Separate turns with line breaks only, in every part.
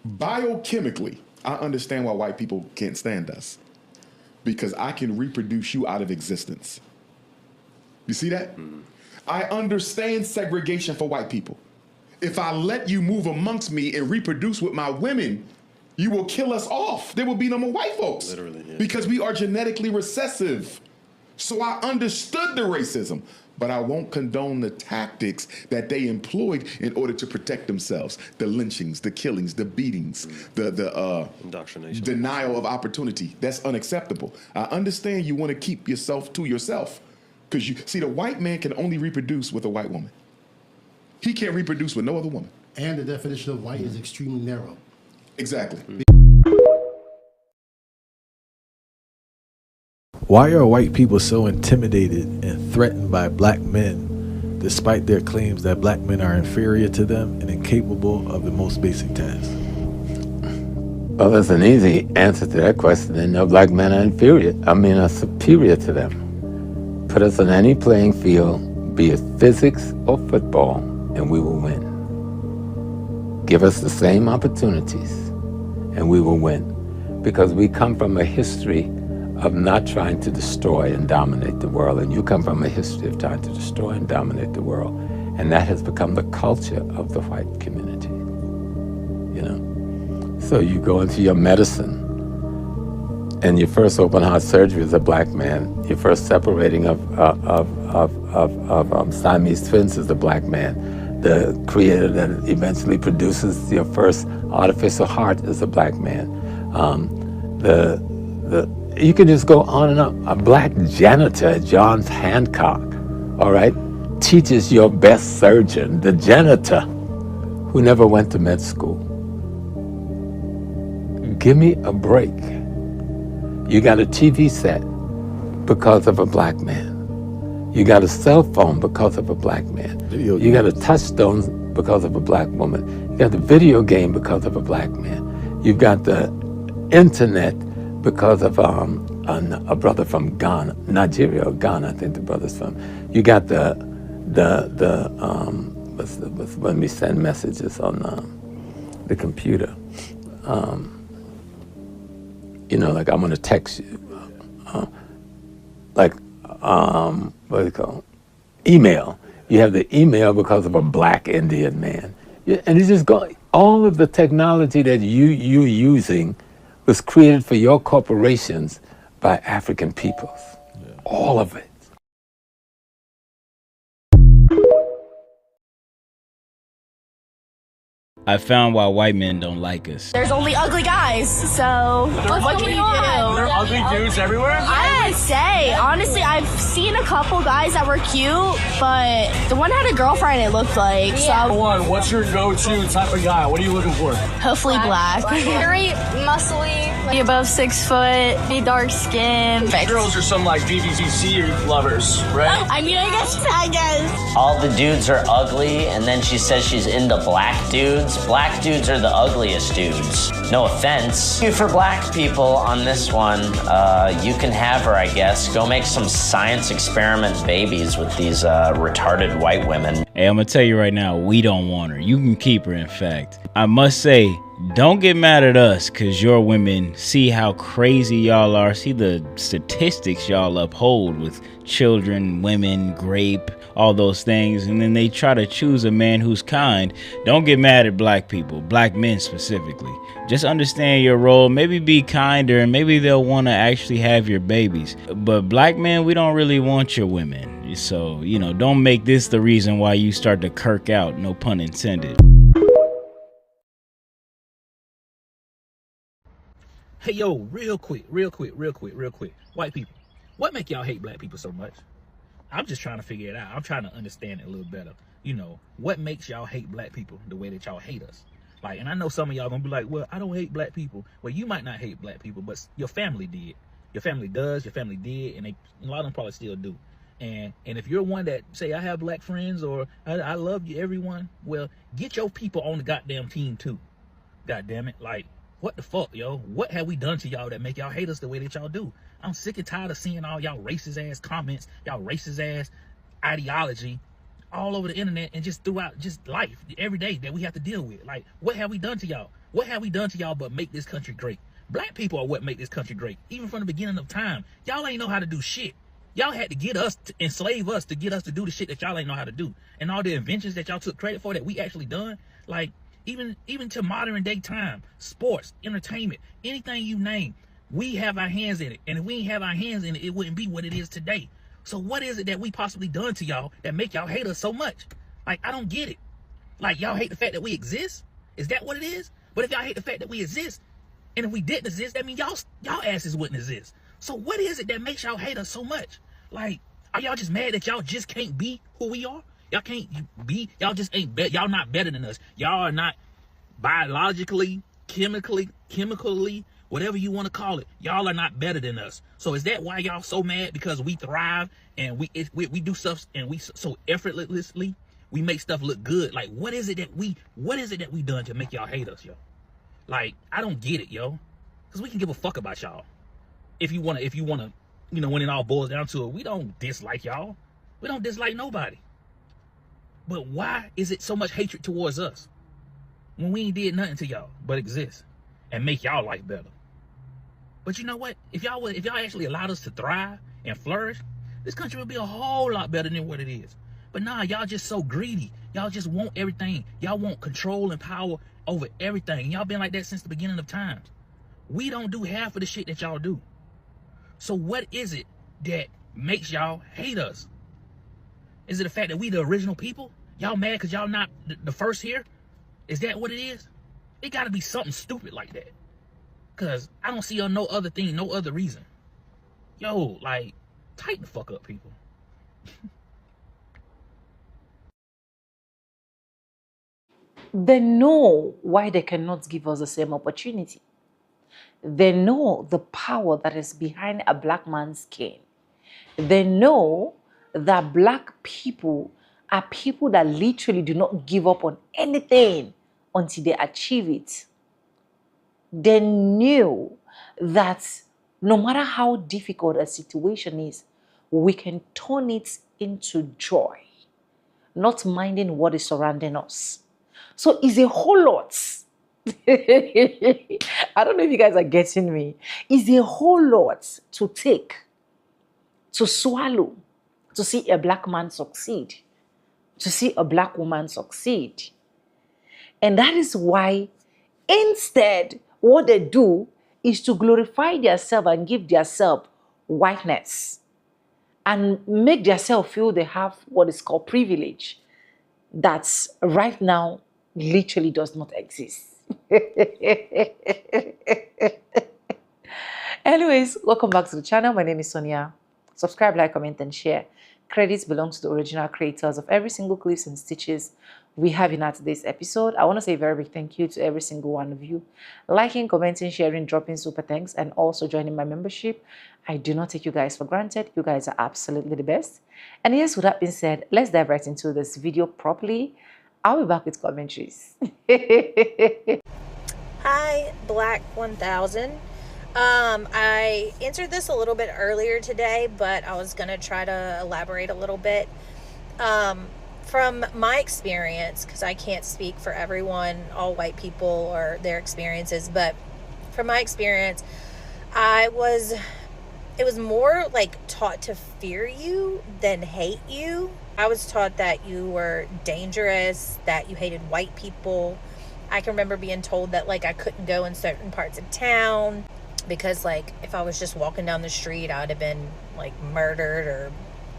Biochemically, I understand why white people can't stand us. Because I can reproduce you out of existence. You see that? I understand segregation for white people. If I let you move amongst me and reproduce with my women, you will kill us off. There will be no more white folks.
Literally, yeah.
Because we are genetically recessive. So I understood the racism, but I won't condone the tactics that they employed in order to protect themselves. The lynchings, the killings, the beatings, the
indoctrination,
denial of opportunity. That's unacceptable. I understand you want to keep yourself to yourself. Because you see, the white man can only reproduce with a white woman. He can't reproduce with no other woman.
And the definition of white is extremely narrow.
Exactly.
Why are white people so intimidated and threatened by black men, despite their claims that black men are inferior to them and incapable of the most basic tasks?
Well, there's an easy answer to that question. They know black men are are superior to them. Put us on any playing field, be it physics or football, and we will win. Give us the same opportunities, and we will win. Because we come from a history of not trying to destroy and dominate the world, and you come from a history of trying to destroy and dominate the world, and that has become the culture of the white community. You know, so you go into your medicine, and your first open heart surgery as a black man, your first separating of Siamese twins as a black man, the creator that eventually produces your first artificial heart as a black man. You can just go on and on. A black janitor at Johns Hancock, all right, teaches your best surgeon, the janitor, who never went to med school. Give me a break. You got a TV set because of a black man. You got a cell phone because of a black man. You got a touchstone because of a black woman. You got the video game because of a black man. You've got the internet because of a brother from Ghana, Nigeria or Ghana, I think the brother's from. You got when we send messages on the computer. You know, like I'm gonna text you, what do you call it? Email. You have the email because of a black Indian man. And it's just go, all of the technology that you're using was created for your corporations by African peoples. Yeah. All of it.
I found why white men don't like us.
There's only ugly guys, so what can you do?
There are ugly dudes everywhere?
I would say, honestly, I've seen a couple guys that were cute, but the one had a girlfriend, it looked like.
Yeah. So one, what's your go-to type of guy? What are you looking for?
Hopefully black.
Very muscly, be above 6 foot, be dark skinned.
Girls are some like BBC lovers, right?
I guess.
All the dudes are ugly, and then she says she's into black dudes. Black dudes are the ugliest dudes. No offense. For black people on this one, you can have her, I guess. Go make some science experiment babies with these retarded white women.
Hey, I'm gonna tell you right now, we don't want her. You can keep her, in fact. I must say, don't get mad at us, because your women see how crazy y'all are. See the statistics y'all uphold with children, women, rape, all those things. And then they try to choose a man who's kind. Don't get mad at black people, black men specifically. Just understand your role. Maybe be kinder, and maybe they'll want to actually have your babies. But black men, we don't really want your women. So, you know, don't make this the reason why you start to kirk out. No pun intended.
Hey, yo, real quick. White people, what make y'all hate black people so much? I'm just trying to figure it out. I'm trying to understand it a little better. You know, what makes y'all hate black people the way that y'all hate us? Like, and I know some of y'all gonna be like, well, I don't hate black people. Well, you might not hate black people, but your family did. Your family does, your family did, and a lot of them probably still do. And if you're one that say, I have black friends, or I love you, everyone, well, get your people on the goddamn team too. God damn it. Like, what the fuck, yo? What have we done to y'all that make y'all hate us the way that y'all do? I'm sick and tired of seeing all y'all racist ass comments, y'all racist ass ideology all over the internet and just throughout just life every day that we have to deal with. Like, what have we done to y'all? What have we done to y'all but make this country great? Black people are what make this country great. Even from the beginning of time, y'all ain't know how to do shit. Y'all had to get us, to enslave us, to get us to do the shit that y'all ain't know how to do. And all the inventions that y'all took credit for that we actually done, like even to modern day time, sports, entertainment, anything you name, we have our hands in it. And if we ain't have our hands in it, it wouldn't be what it is today. So what is it that we possibly done to y'all that make y'all hate us so much? Like, I don't get it. Like, y'all hate the fact that we exist? Is that what it is? But if y'all hate the fact that we exist, and if we didn't exist, that means y'all asses wouldn't exist. So what is it that makes y'all hate us so much? Like, are y'all just mad that y'all just can't be who we are? Y'all can't be, y'all just ain't, y'all not better than us. Y'all are not biologically, chemically, whatever you want to call it. Y'all are not better than us. So is that why y'all so mad? Because we thrive and we do stuff and we so effortlessly, we make stuff look good. Like, what is it that we done to make y'all hate us, yo? Like, I don't get it, yo. Because we can give a fuck about y'all. If you wanna, you know, when it all boils down to it, we don't dislike y'all. We don't dislike nobody. But why is it so much hatred towards us when we ain't did nothing to y'all but exist and make y'all life better? But you know what? If y'all actually allowed us to thrive and flourish, this country would be a whole lot better than what it is. But nah, y'all just so greedy. Y'all just want everything. Y'all want control and power over everything. And y'all been like that since the beginning of times. We don't do half of the shit that y'all do. So what is it that makes y'all hate us? Is it the fact that we the original people? Y'all mad because y'all not the first here? Is that what it is? It got to be something stupid like that. Because I don't see no other thing, no other reason. Yo, like, tighten the fuck up, people.
They know why they cannot give us the same opportunity. They know the power that is behind a black man's skin. They know that black people are people that literally do not give up on anything until they achieve it. They knew that no matter how difficult a situation is, we can turn it into joy, not minding what is surrounding us. So it's a whole lot. I don't know if you guys are getting me. It's a whole lot to take, to swallow, to see a black man succeed, to see a black woman succeed. And that is why instead, what they do is to glorify themselves and give themselves whiteness and make themselves feel they have what is called privilege that right now literally does not exist. Anyways, welcome back to the channel. My name is Sonia. Subscribe, like, comment, and share. Credits belong to the original creators of every single clips and stitches we have in our today's episode. I want to say a very big thank you to every single one of you. Liking, commenting, sharing, dropping super thanks, and also joining my membership. I do not take you guys for granted. You guys are absolutely the best. And yes, with that being said, let's dive right into this video properly. I'll be back with commentaries.
Hi, Black 1000. I answered this a little bit earlier today, but I was going to try to elaborate a little bit. From my experience, because I can't speak for everyone, all white people or their experiences, but from my experience, it was more like taught to fear you than hate you. I was taught that you were dangerous, that you hated white people. I can remember being told that like I couldn't go in certain parts of town because like if I was just walking down the street, I would have been like murdered or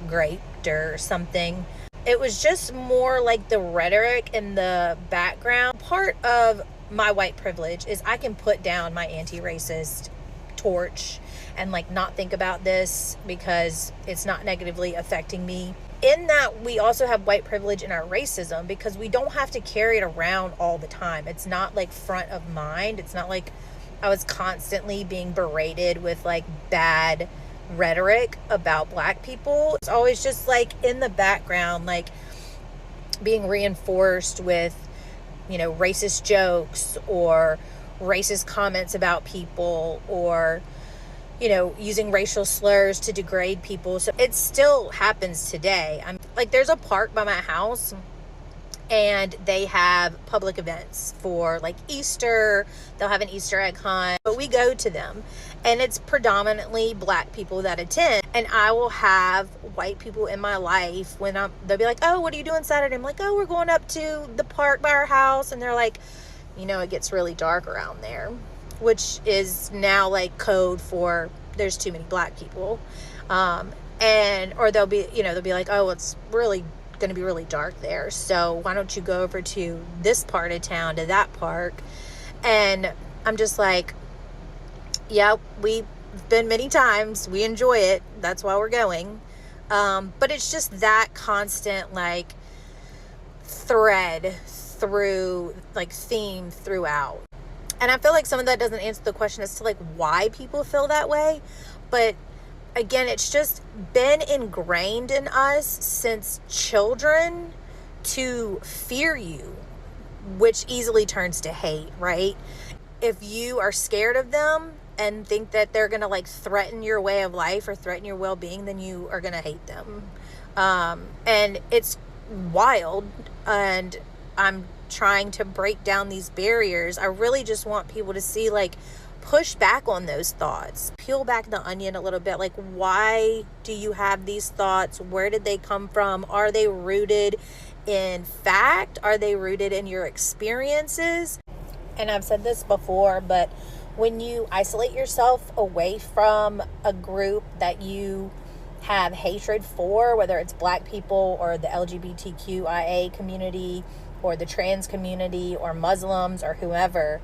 raped or something. It was just more like the rhetoric in the background. Part of my white privilege is I can put down my anti-racist torch and like not think about this because it's not negatively affecting me. In that, we also have white privilege in our racism because we don't have to carry it around all the time. It's not like front of mind. It's not like I was constantly being berated with like bad rhetoric about black people. It's always just like in the background, like being reinforced with, you know, racist jokes or racist comments about people or, you know, using racial slurs to degrade people. So it still happens today. I'm like, there's a park by my house and they have public events for like Easter. They'll have an Easter egg hunt, but we go to them, and it's predominantly Black people that attend. And I will have white people in my life when they'll be like, oh, what are you doing Saturday? I'm like, oh, we're going up to the park by our house. And they're like, you know, it gets really dark around there, which is now like code for there's too many Black people. Or they'll be like, oh, it's really going to be really dark there, so why don't you go over to this part of town, to that park? And I'm just like, yeah, we've been many times, we enjoy it, that's why we're going. But it's just that constant like thread through, like theme throughout. And I feel like some of that doesn't answer the question as to like why people feel that way, but again, it's just been ingrained in us since children to fear you, which easily turns to hate, right? If you are scared of them and think that they're going to like threaten your way of life or threaten your well-being, then you are going to hate them. And it's wild, and I'm trying to break down these barriers. I really just want people to see, like, push back on those thoughts, peel back the onion a little bit. Like, why do you have these thoughts? Where did they come from? Are they rooted in fact? Are they rooted in your experiences? And I've said this before, but when you isolate yourself away from a group that you have hatred for, whether it's Black people or the LGBTQIA community or the trans community or Muslims or whoever,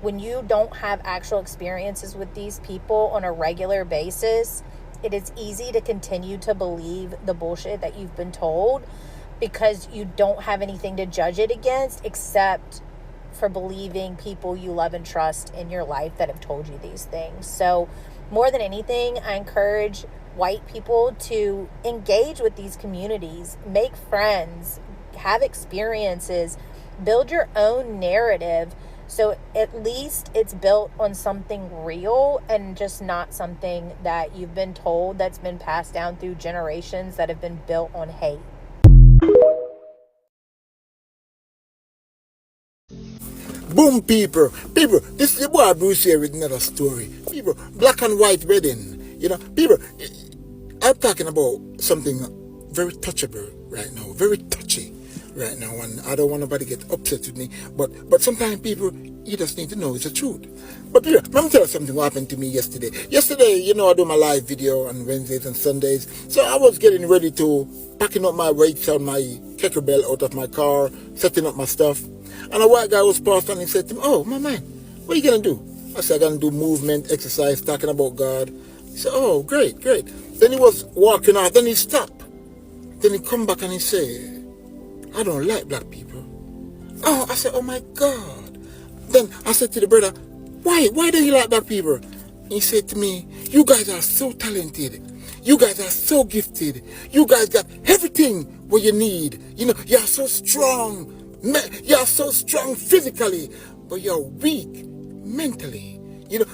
when you don't have actual experiences with these people on a regular basis, it is easy to continue to believe the bullshit that you've been told because you don't have anything to judge it against except for believing people you love and trust in your life that have told you these things. So more than anything, I encourage white people to engage with these communities, make friends, have experiences, build your own narrative. So at least it's built on something real and just not something that you've been told that's been passed down through generations that have been built on hate.
Boom, people, this is the boy Bruce here with another story. People, black and white wedding. You know, people, I'm talking about something very touchable right now, very touchy right now, and I don't want nobody to get upset with me, but sometimes people, you just need to know it's the truth. But people, let me tell you something what happened to me yesterday. Yesterday, you know, I do my live video on Wednesdays and Sundays, so I was getting ready to packing up my weights and my kettlebell out of my car, setting up my stuff, and a white guy was passed and he said to me, oh, my man, what are you going to do? I said, I'm going to do movement, exercise, talking about God. He said, oh, great. Then he was walking out, then he stopped. Then he come back and he said, I don't like black people. Oh, I said, oh my God. Then I said to the brother, why don't you like black people? He said to me, you guys are so talented. You guys are so gifted. You guys got everything what you need. You know, you're so strong. You're so strong physically, but you're weak mentally. You know,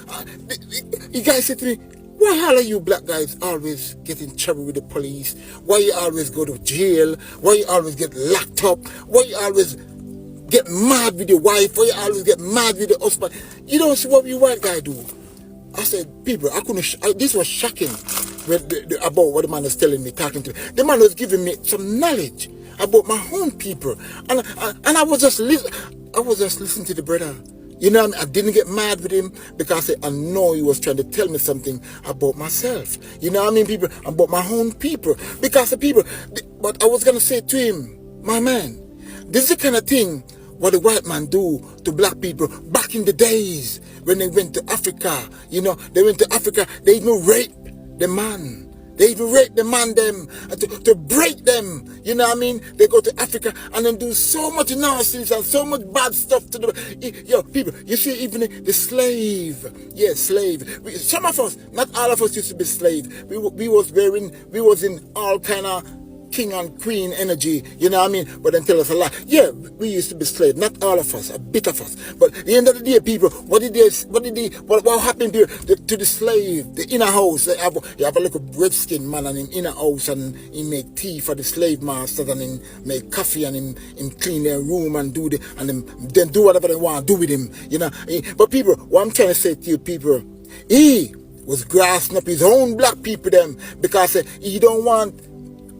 you guys said to me, why are you black guys always get in trouble with the police? Why you always go to jail? Why you always get locked up? Why you always get mad with your wife? Why you always get mad with the husband? You don't see what you white guy do. I said, people, I couldn't. This was shocking about what the man was telling me, talking to me. The man was giving me some knowledge about my own people, and I was just listening to the brother. You know, I didn't get mad with him because I know he was trying to tell me something about myself. You know what I mean, people, about my own people. Because the people, but I was going to say to him, my man, this is the kind of thing what the white man do to black people back in the days when they went to Africa. You know, they went to Africa, they even raped the man. They even rape the man them to break them. You know what I mean? They go to Africa and then do so much nonsense and so much bad stuff to the people. You see, even the slave. Yeah, slave. Some of us, not all of us used to be slave. We was in all kind of king and queen energy, you know what I mean? But then tell us a lie. Yeah, we used to be slaves, not all of us, a bit of us. But at the end of the day, people, what happened to the slave, the inner house? You have a little redskin man and in inner house, and he make tea for the slave masters, and him make coffee, and him clean their room and then do whatever they want to do with him, you know. But people, what I'm trying to say to you, people, he was grasping up his own black people them because he don't want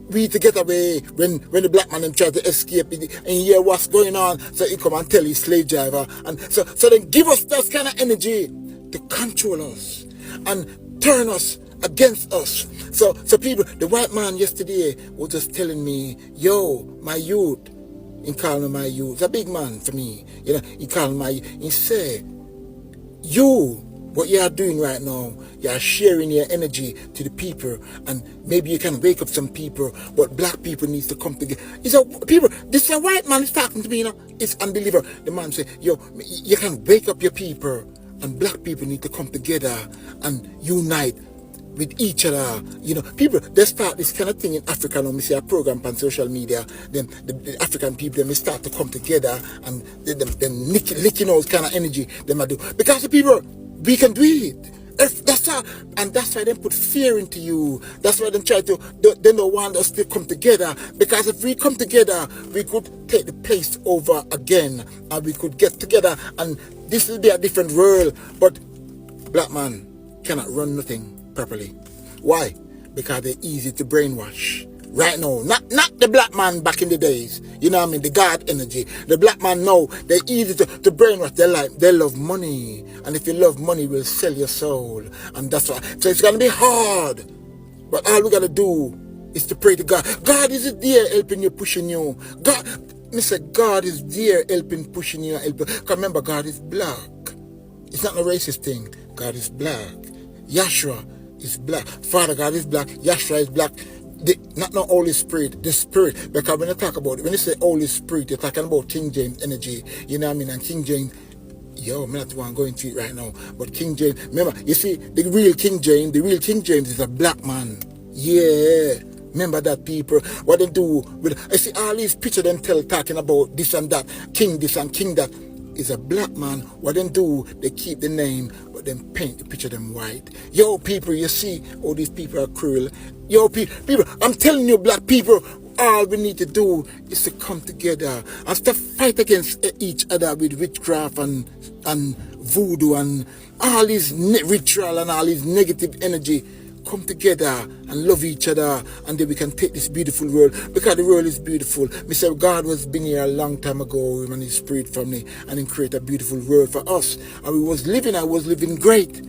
we to get away when the black man them try to escape and hear what's going on, so he come and tell his slave driver, and so then give us that kind of energy to control us and turn us against us. So people, the white man yesterday was just telling me, yo, my youth, he called me my youth, a big man for me, you know, he called me he say, you, what you are doing right now, you are sharing your energy to the people, and maybe you can wake up some people, but black people needs to come together. People, this is a white man is talking to me, you know, it's unbeliever. The man say, yo, you can wake up your people, and black people need to come together and unite with each other, you know. People, they start this kind of thing in Africa now. We see a program on social media, then the African people, they start to come together, and them licking all kind of energy they might do. Because the people, we can do it. That's how, and that's why they put fear into you. That's why they try to, they don't want us to come together. Because if we come together, we could take the place over again, and we could get together, and this will be a different world. But black man cannot run nothing properly. Why? Because they're easy to brainwash. Right now, not the black man back in the days, you know what I mean, the God energy. The black man now, they're easy to brainwash. They love money, and if you love money, will sell your soul, and that's why. So it's gonna be hard, but all we gotta do is to pray to God. God is there helping you, pushing you. God, Mr. God is there helping, pushing you, helping. Because remember, God is black. It's not a racist thing. God is black. Yahshua is black. Father God is black. Yahshua is black. Not no Holy Spirit, the Spirit. Because when you say Holy Spirit, you're talking about King James energy. You know what I mean? And King James, I'm not the one going to it right now. But King James, remember, you see, the real King James is a black man. Yeah. Remember that, people. What they do with, I see all these pictures them talking about this and that, king this and king that. Is a black man. What they do, they keep the name, but then paint the picture them white. Yo, people, you see, all these people are cruel. Yo, people, I'm telling you, black people, all we need to do is to come together and stop fight against each other with witchcraft and voodoo and all this ritual and all this negative energy. Come together and love each other, and then we can take this beautiful world, because the world is beautiful. Mr. God was been here a long time ago, and his spirit family, and he created a beautiful world for us. And I was living great.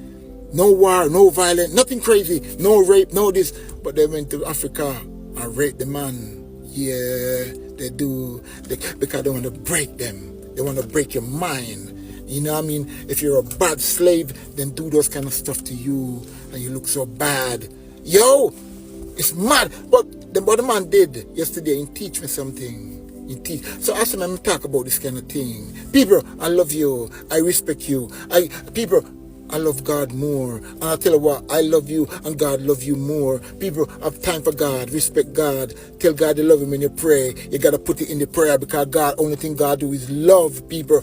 No war, no violence, nothing crazy, no rape, no this. But they went to Africa and raped the man. Yeah, they do. Because they want to break them. They want to break your mind. You know what I mean? If you're a bad slave, then do those kind of stuff to you, and you look so bad. Yo, it's mad. But what the man did yesterday, he teach me something. So I asked him to talk about this kind of thing. People, I love you. I respect you. I love God more. And I tell you what, I love you and God love you more. People have time for God, respect God. Tell God you love him when you pray. You got to put it in the prayer, because God, only thing God do is love people.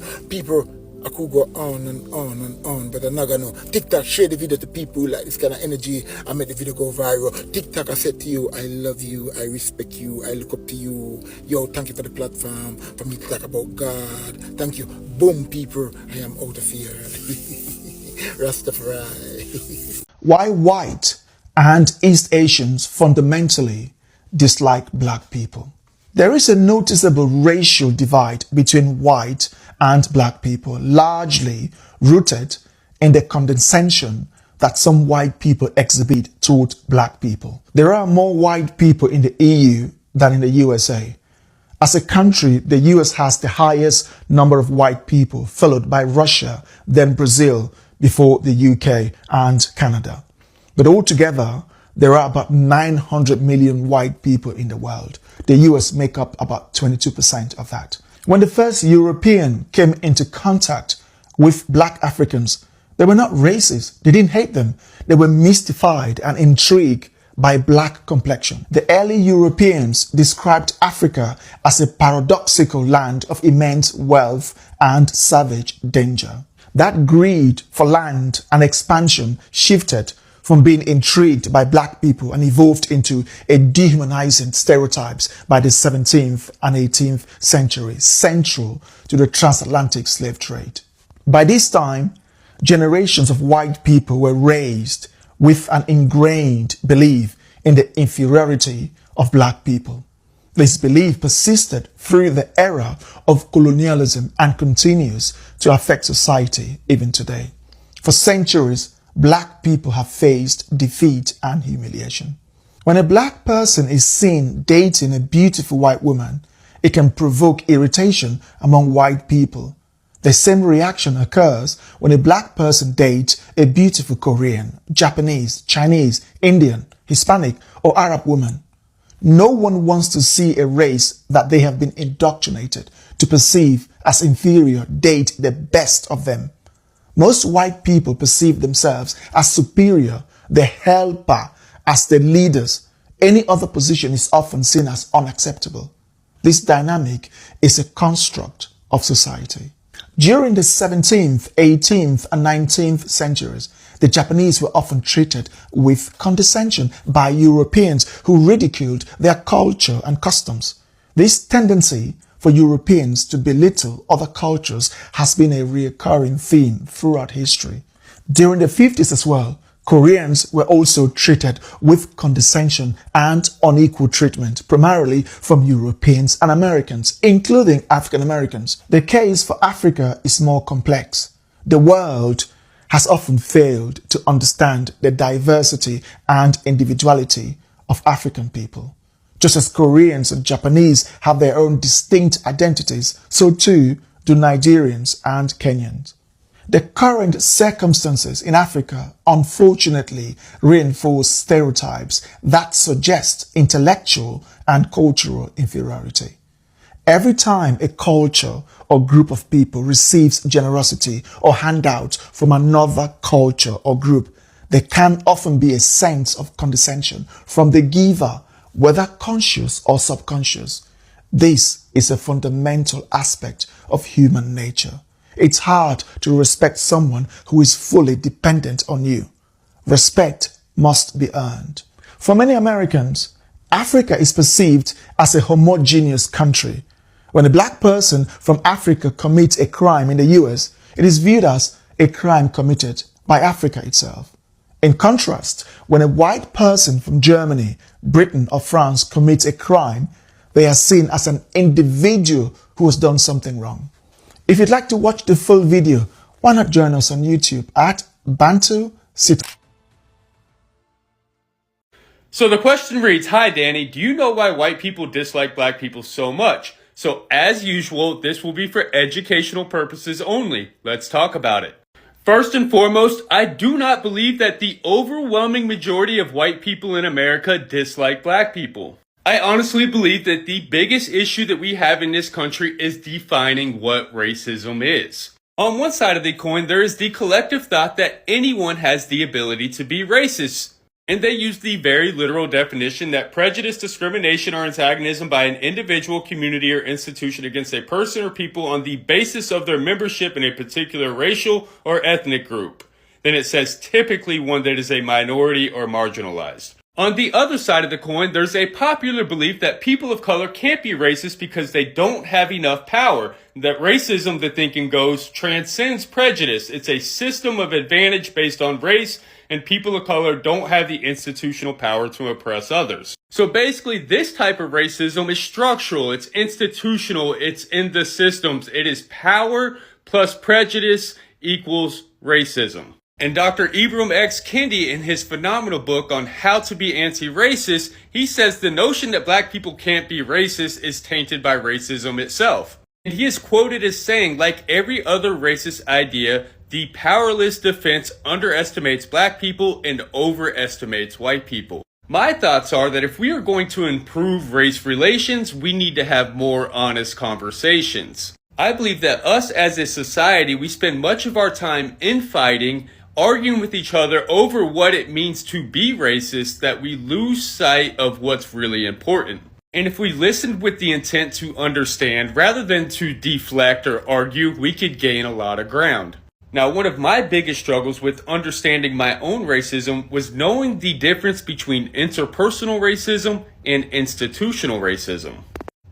I could go on and on and on, but I'm not gonna. TikTok, share the video to people who like this kind of energy. I made the video go viral. TikTok, I said to you, I love you, I respect you, I look up to you. Yo, thank you for the platform, for me to talk about God. Thank you. Boom, people, I am out of here. Rastafari.
Why white and East Asians fundamentally dislike black people? There is a noticeable racial divide between white and black people, largely rooted in the condescension that some white people exhibit toward black people. There are more white people in the EU than in the USA. As a country, the US has the highest number of white people, followed by Russia, then Brazil, before the UK and Canada. But altogether, there are about 900 million white people in the world. The US make up about 22% of that. When the first European came into contact with black Africans, they were not racist. They didn't hate them. They were mystified and intrigued by black complexion. The early Europeans described Africa as a paradoxical land of immense wealth and savage danger. That greed for land and expansion shifted from being intrigued by black people and evolved into a dehumanizing stereotypes by the 17th and 18th century, central to the transatlantic slave trade. By this time, generations of white people were raised with an ingrained belief in the inferiority of black people. This belief persisted through the era of colonialism and continues to affect society even today. For centuries, black people have faced defeat and humiliation. When a black person is seen dating a beautiful white woman, it can provoke irritation among white people. The same reaction occurs when a black person dates a beautiful Korean, Japanese, Chinese, Indian, Hispanic, or Arab woman. No one wants to see a race that they have been indoctrinated to perceive as inferior date the best of them. Most white people perceive themselves as superior, the helper, as the leaders. Any other position is often seen as unacceptable. This dynamic is a construct of society. During the 17th, 18th, and 19th centuries, the Japanese were often treated with condescension by Europeans who ridiculed their culture and customs. This tendency for Europeans to belittle other cultures has been a recurring theme throughout history. During the 50s as well, Koreans were also treated with condescension and unequal treatment, primarily from Europeans and Americans, including African Americans. The case for Africa is more complex. The world has often failed to understand the diversity and individuality of African people. Just as Koreans and Japanese have their own distinct identities, so too do Nigerians and Kenyans. The current circumstances in Africa unfortunately reinforce stereotypes that suggest intellectual and cultural inferiority. Every time a culture or group of people receives generosity or handouts from another culture or group, there can often be a sense of condescension from the giver, whether conscious or subconscious. This is a fundamental aspect of human nature. It's hard to respect someone who is fully dependent on you. Respect must be earned. For many Americans, Africa is perceived as a homogeneous country. When a black person from Africa commits a crime in the US, it is viewed as a crime committed by Africa itself. In contrast, when a white person from Germany, Britain, or France commits a crime, they are seen as an individual who has done something wrong. If you'd like to watch the full video, why not join us on YouTube at Bantu City.
So the question reads, hi Danny, do you know why white people dislike black people so much? So as usual, this will be for educational purposes only. Let's talk about it. First and foremost, I do not believe that the overwhelming majority of white people in America dislike black people. I honestly believe that the biggest issue that we have in this country is defining what racism is. On one side of the coin, there is the collective thought that anyone has the ability to be racist. And they use the very literal definition that prejudice, discrimination, or antagonism by an individual, community, or institution against a person or people on the basis of their membership in a particular racial or ethnic group. Then it says typically one that is a minority or marginalized. On the other side of the coin, there's a popular belief that people of color can't be racist because they don't have enough power. That racism, the thinking goes, transcends prejudice. It's a system of advantage based on race, and people of color don't have the institutional power to oppress others. So basically, this type of racism is structural, it's institutional, it's in the systems. It is power plus prejudice equals racism. And Dr. Ibram X. Kendi, in his phenomenal book on how to be anti-racist, he says the notion that black people can't be racist is tainted by racism itself. And he is quoted as saying, like every other racist idea, the powerless defense underestimates black people and overestimates white people. My thoughts are that if we are going to improve race relations, we need to have more honest conversations. I believe that us as a society, we spend much of our time infighting arguing with each other over what it means to be racist that we lose sight of what's really important. And if we listened with the intent to understand rather than to deflect or argue, we could gain a lot of ground. Now, one of my biggest struggles with understanding my own racism was knowing the difference between interpersonal racism and institutional racism.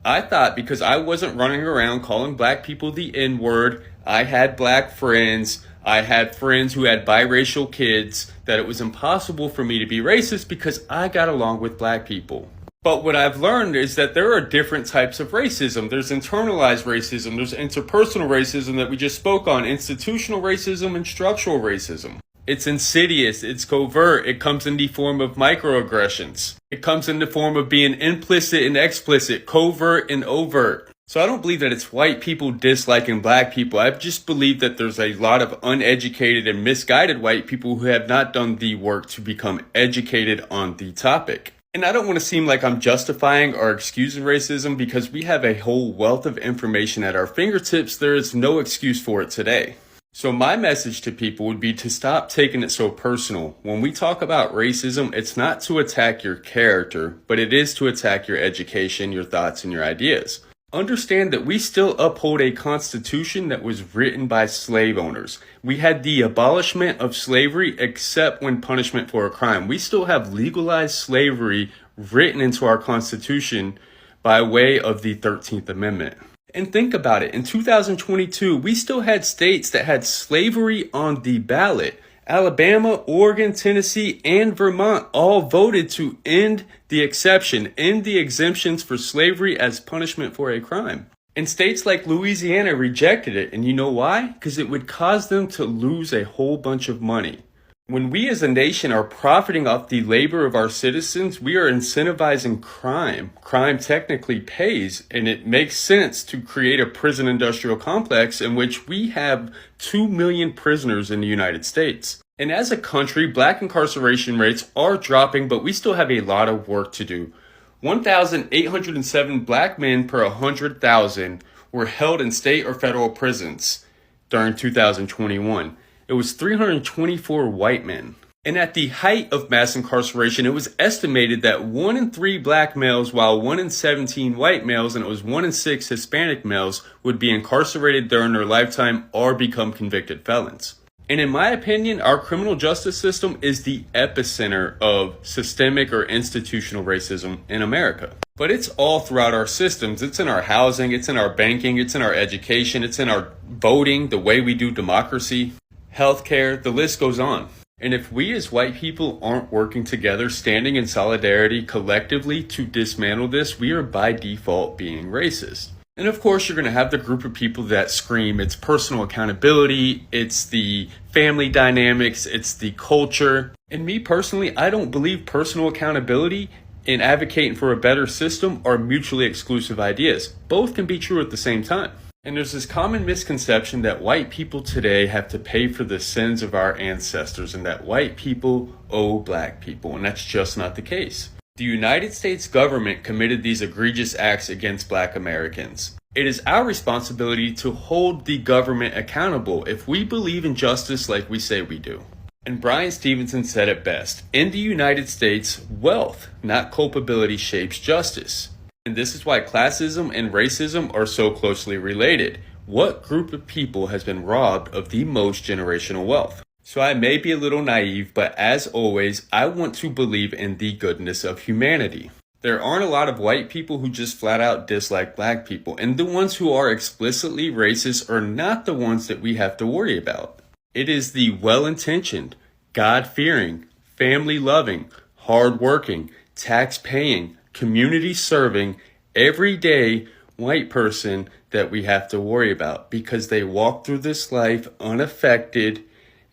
I thought because I wasn't running around calling black people the N-word, I had black friends, I had friends who had biracial kids, that it was impossible for me to be racist because I got along with black people. But what I've learned is that there are different types of racism. There's internalized racism, there's interpersonal racism that we just spoke on, institutional racism and structural racism. It's insidious, it's covert, it comes in the form of microaggressions. It comes in the form of being implicit and explicit, covert and overt. So I don't believe that it's white people disliking black people. I just believe that there's a lot of uneducated and misguided white people who have not done the work to become educated on the topic. And I don't want to seem like I'm justifying or excusing racism because we have a whole wealth of information at our fingertips. There is no excuse for it today. So my message to people would be to stop taking it so personal. When we talk about racism, it's not to attack your character, but it is to attack your education, your thoughts, and your ideas. Understand that we still uphold a constitution that was written by slave owners. We had the abolishment of slavery except when punishment for a crime. We still have legalized slavery written into our constitution by way of the 13th Amendment. And think about it. In 2022, we still had states that had slavery on the ballot. Alabama, Oregon, Tennessee, and Vermont all voted to end the exception, end the exemptions for slavery as punishment for a crime. And states like Louisiana rejected it. And you know why? Because it would cause them to lose a whole bunch of money. When we as a nation are profiting off the labor of our citizens, we are incentivizing crime. Crime technically pays, and it makes sense to create a prison industrial complex in which we have 2 million prisoners in the United States. And as a country, black incarceration rates are dropping, but we still have a lot of work to do. 1,807 black men per 100,000 were held in state or federal prisons during 2021. It was 324 white men. And at the height of mass incarceration, it was estimated that 1 in 3 black males, while 1 in 17 white males, and it was 1 in 6 Hispanic males, would be incarcerated during their lifetime or become convicted felons. And in my opinion, our criminal justice system is the epicenter of systemic or institutional racism in America. But it's all throughout our systems. It's in our housing, it's in our banking, it's in our education, it's in our voting, the way we do democracy, healthcare, the list goes on. And if we as white people aren't working together, standing in solidarity collectively to dismantle this, we are by default being racist. And of course, you're going to have the group of people that scream it's personal accountability, it's the family dynamics, it's the culture. And me personally, I don't believe personal accountability and advocating for a better system are mutually exclusive ideas. Both can be true at the same time. And there's this common misconception that white people today have to pay for the sins of our ancestors and that white people owe black people, and that's just not the case. The United States government committed these egregious acts against black Americans. It is our responsibility to hold the government accountable if we believe in justice like we say we do. And Brian Stevenson said it best, in the United States, wealth, not culpability, shapes justice. And this is why classism and racism are so closely related. What group of people has been robbed of the most generational wealth? So I may be a little naive, but as always, I want to believe in the goodness of humanity. There aren't a lot of white people who just flat out dislike black people, and the ones who are explicitly racist are not the ones that we have to worry about. It is the well-intentioned, God-fearing, family-loving, hard-working, tax-paying, community-serving, everyday white person that we have to worry about because they walk through this life unaffected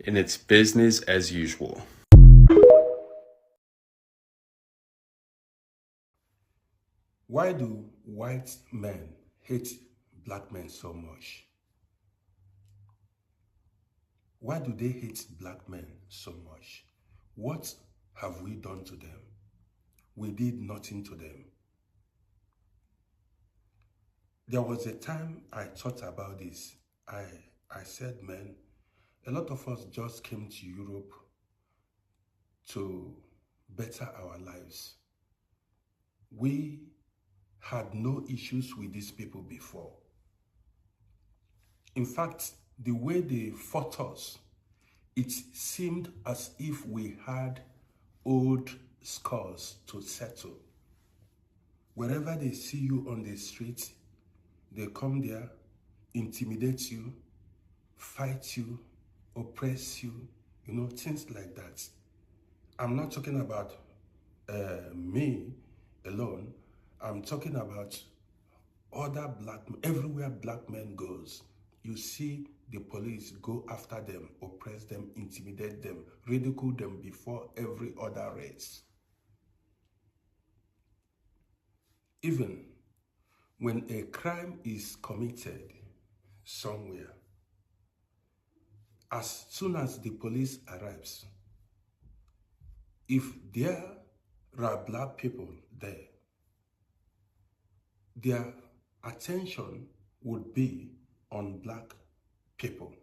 and it's business as usual.
Why do white men hate black men so much? Why do they hate black men so much? What have we done to them? We did nothing to them. There was a time I thought about this. I said, man, A lot of us just came to Europe to better our lives. We had no issues with these people before. In fact, the way they fought us, it seemed as if we had old scores to settle. Wherever they see you on the street, they come there, intimidate you, fight you, oppress you, you know, things like that. I'm not talking about me alone. I'm talking about other black men. Everywhere black men goes, you see the police go after them, oppress them, intimidate them, ridicule them before every other race. Even when a crime is committed somewhere, as soon as the police arrives, if there are black people there, their attention would be on black people.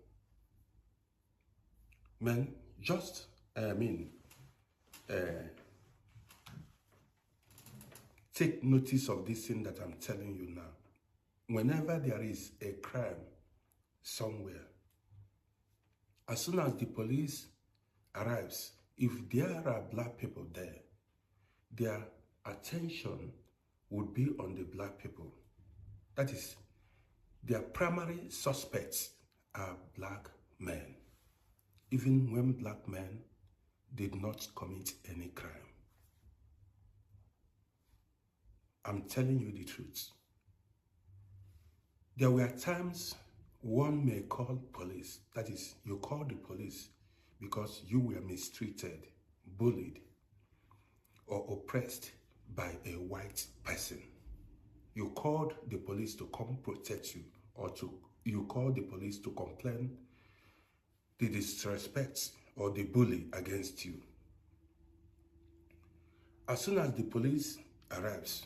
Men, just, take notice of this thing that I'm telling you now. Whenever there is a crime somewhere, as soon as the police arrives, if there are black people there, their attention would be on the black people. That is, their primary suspects are black men, even when black men did not commit any crime. I'm telling you the truth. There were times one may call police. That is, you call the police because you were mistreated, bullied, or oppressed by a white person. You called the police to come protect you, or you called the police to complain the disrespect or the bully against you. As soon as the police arrives,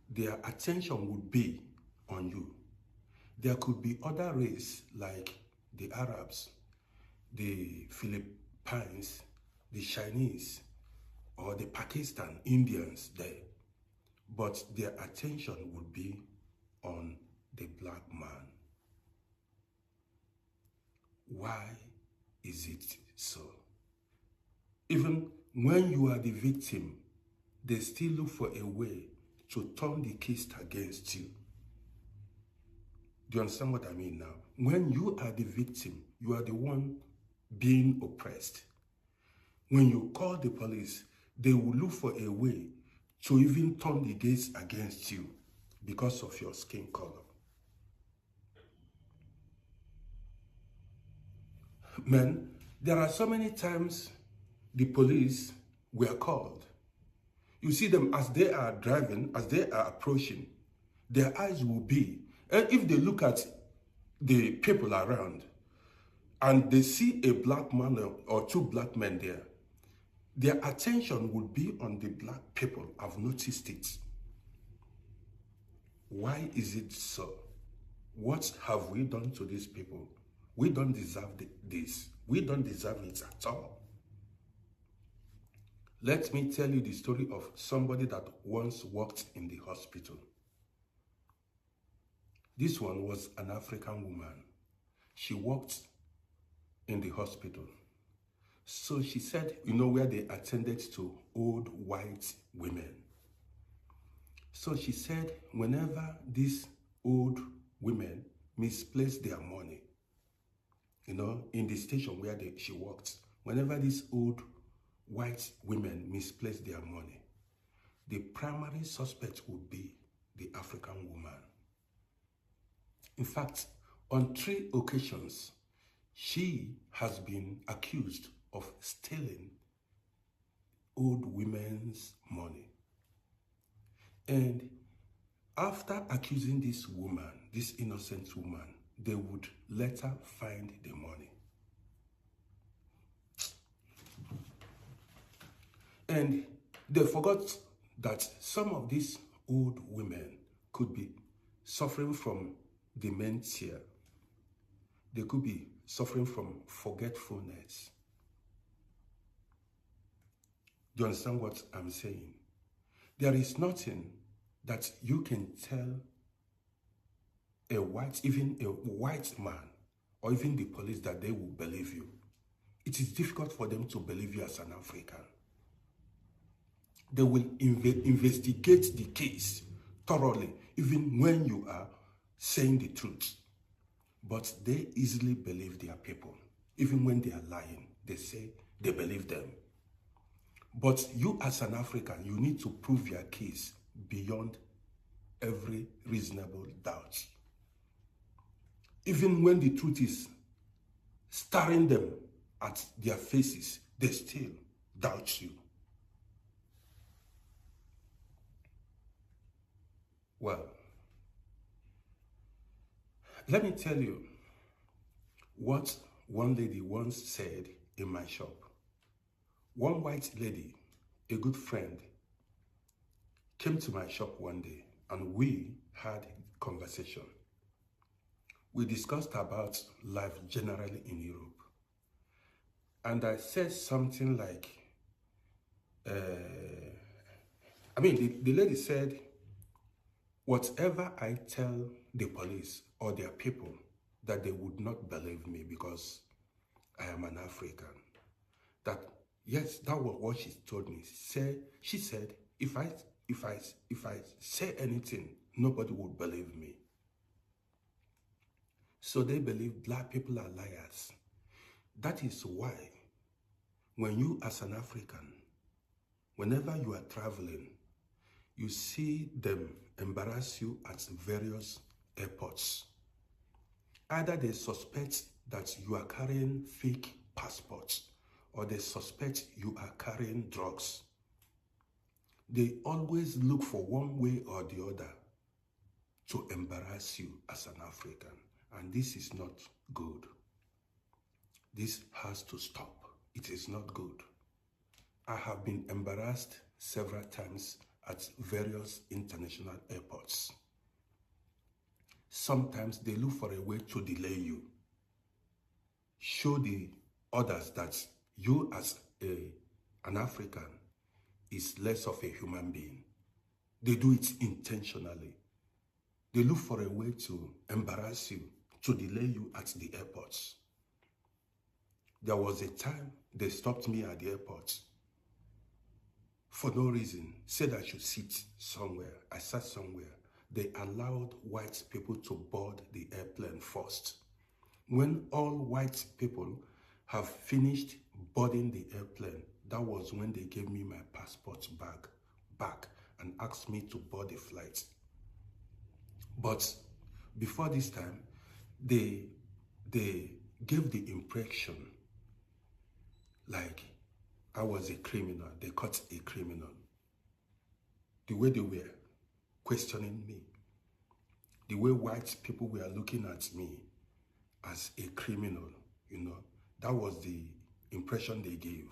their attention would be on you. There could be other race like the Arabs, the Philippines, the Chinese, or the Pakistan, Indians there. But their attention would be on the black man. Why is it so? Even when you are the victim, they still look for a way to turn the case against you. Do you understand what I mean now? When you are the victim, you are the one being oppressed. When you call the police, they will look for a way to even turn the case against you because of your skin color. Man, there are so many times the police were called. You see them as they are driving, as they are approaching, their eyes will be, and if they look at the people around and they see a black man or two black men there, their attention would be on the black people. I've noticed it. Why is it so? What have we done to these people? We don't deserve this. We don't deserve it at all. Let me tell you the story of somebody that once worked in the hospital. This one was an African woman. She worked in the hospital. So she said, you know, where they attended to old white women. So she said, whenever these old women misplaced their money, you know, in the station where she worked, whenever these old white women misplaced their money, the primary suspect would be the African woman. In fact, on 3 occasions, she has been accused of stealing old women's money. And after accusing this woman, this innocent woman, they would let her find the money. And they forgot that some of these old women could be suffering from dementia. They could be suffering from forgetfulness. Do you understand what I'm saying? There is nothing that you can tell even a white man, or even the police, that they will believe you. It is difficult for them to believe you as an African. They will investigate the case thoroughly, even when you are saying the truth. But they easily believe their people. Even when they are lying, they say they believe them. But you as an African, you need to prove your case beyond every reasonable doubt. Even when the truth is staring them at their faces, they still doubt you. Well, let me tell you what one lady once said in my shop. One white lady, a good friend, came to my shop one day and we had a conversation. We discussed about life generally in Europe. And I said something like, the lady said, whatever I tell the police or their people, that they would not believe me because I am an African. That, yes, that was what she told me. She said, if I say anything, nobody would believe me. So they believe black people are liars. That is why when you as an African, whenever you are traveling, you see them embarrass you at various airports. Either they suspect that you are carrying fake passports, or they suspect you are carrying drugs. They always look for one way or the other to embarrass you as an African. And this is not good. This has to stop. It is not good. I have been embarrassed several times at various international airports. Sometimes they look for a way to delay you. Show the others that you as an African is less of a human being. They do it intentionally. They look for a way to embarrass you, to delay you at the airports. There was a time they stopped me at the airport for no reason, said I should sit somewhere. I sat somewhere. They allowed white people to board the airplane first. When all white people have finished boarding the airplane, that was when they gave me my passport back and asked me to board the flight. But before this time, they gave the impression like I was a criminal. They caught a criminal. The way they were questioning me, the way white people were looking at me as a criminal, that was the impression they gave.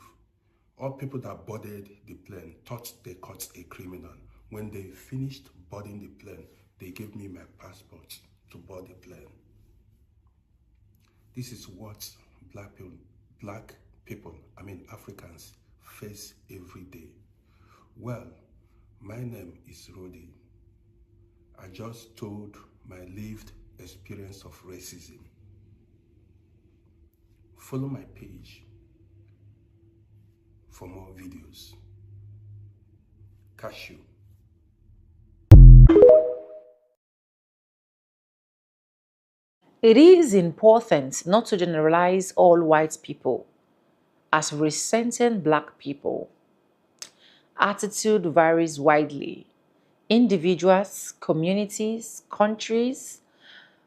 All people that boarded the plane thought they caught a criminal. When they finished boarding the plane, they gave me my passport to board the plane. This is what Africans face every day. Well, my name is Rodi. I just told my lived experience of racism. Follow my page for more videos. Cashew.
It is important not to generalize all white people as resenting black people. Attitude varies widely. Individuals, communities, countries.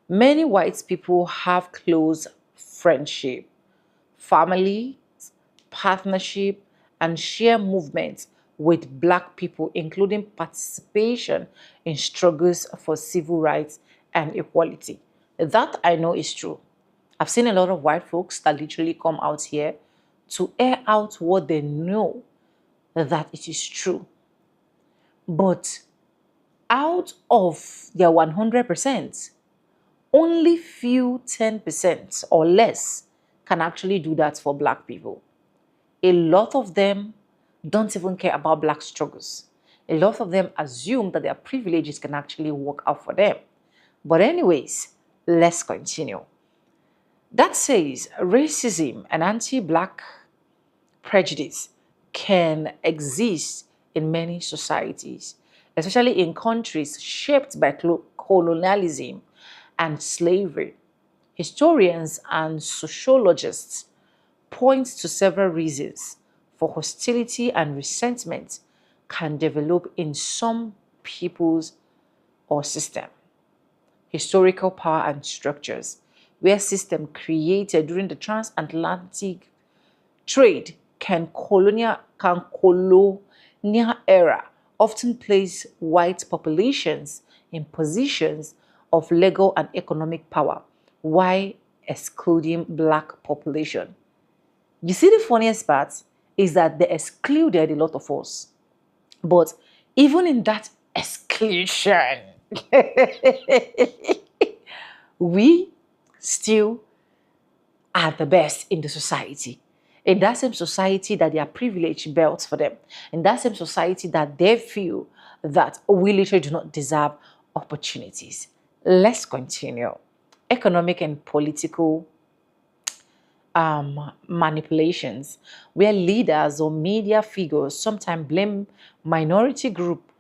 Many white people have close friendship, family, partnership, and share movements with black people, including participation in struggles for civil rights and equality. That I know is true. I've seen a lot of white folks that literally come out here to air out what they know that it is true. But out of their 100%, Only few 10% or less can actually do that for black people. A lot of them don't even care about black struggles. A lot of them assume that their privileges can actually work out for them. But anyways, let's continue. That says racism and anti-black prejudice can exist in many societies, especially in countries shaped by colonialism and slavery. Historians and sociologists point to several reasons for hostility and resentment can develop in some peoples or system. Historical power and structures, where system created during the transatlantic trade colonial era often place white populations in positions of legal and economic power while excluding black population. You see, the funniest part is that they excluded a lot of us. But even in that exclusion, we still are the best in the society. In that same society that their privilege built for them. In that same society that they feel that we literally do not deserve opportunities. Let's continue. Economic and political manipulations, where leaders or media figures sometimes blame minority group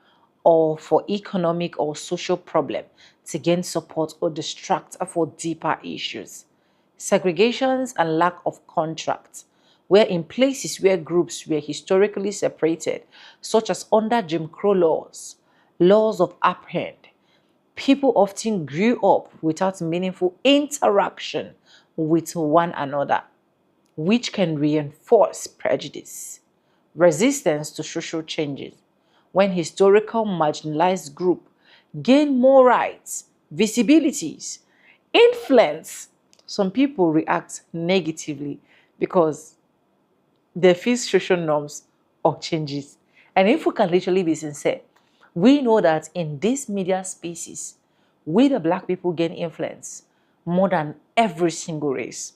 or for economic or social problem to gain support or distract for deeper issues. Segregations and lack of contracts, where in places where groups were historically separated, such as under Jim Crow laws, laws of apartheid, people often grew up without meaningful interaction with one another, which can reinforce prejudice. Resistance to social changes, when historical marginalized groups gain more rights, visibilities, influence, some people react negatively because they feel social norms or changes. And if we can literally be sincere, we know that in these media spaces, we the black people gain influence more than every single race.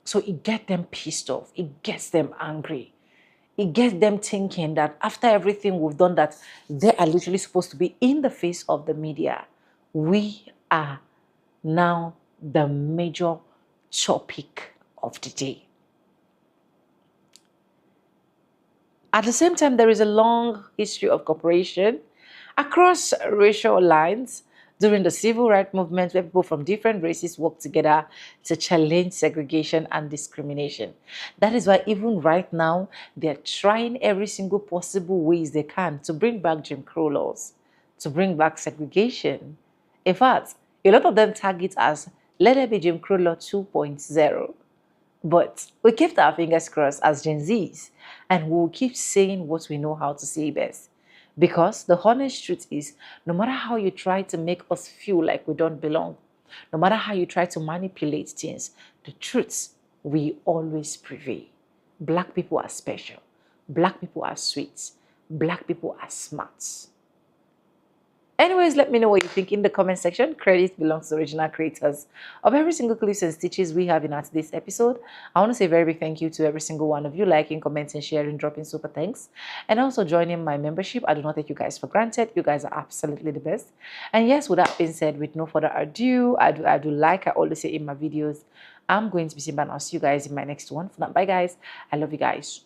So it gets them pissed off. It gets them angry. It gets them thinking that after everything we've done, that they are literally supposed to be in the face of the media. We are now the major topic of the day. At the same time, there is a long history of cooperation across racial lines during the civil rights movement, where people from different races work together to challenge segregation and discrimination. That is why even right now, they're trying every single possible ways they can to bring back Jim Crow laws, to bring back segregation. In fact, a lot of them target as, let there be Jim Crow Law 2.0. But we kept our fingers crossed as Gen Zs, and we'll keep saying what we know how to say best. Because the honest truth is, no matter how you try to make us feel like we don't belong, no matter how you try to manipulate things, the truth will always prevail. Black people are special. Black people are sweet. Black people are smart. Anyways, let me know what you think in the comment section. Credit belongs to the original creators of every single clips and stitches we have in our today's episode. I want to say a very big thank you to every single one of you liking, commenting, sharing, dropping super thanks, and also joining my membership. I do not take you guys for granted. You guys are absolutely the best. And yes, with that being said, with no further ado, I do like I always say in my videos, I'm going to be seeing, and I'll see you guys in my next one. For now, bye guys. I love you guys.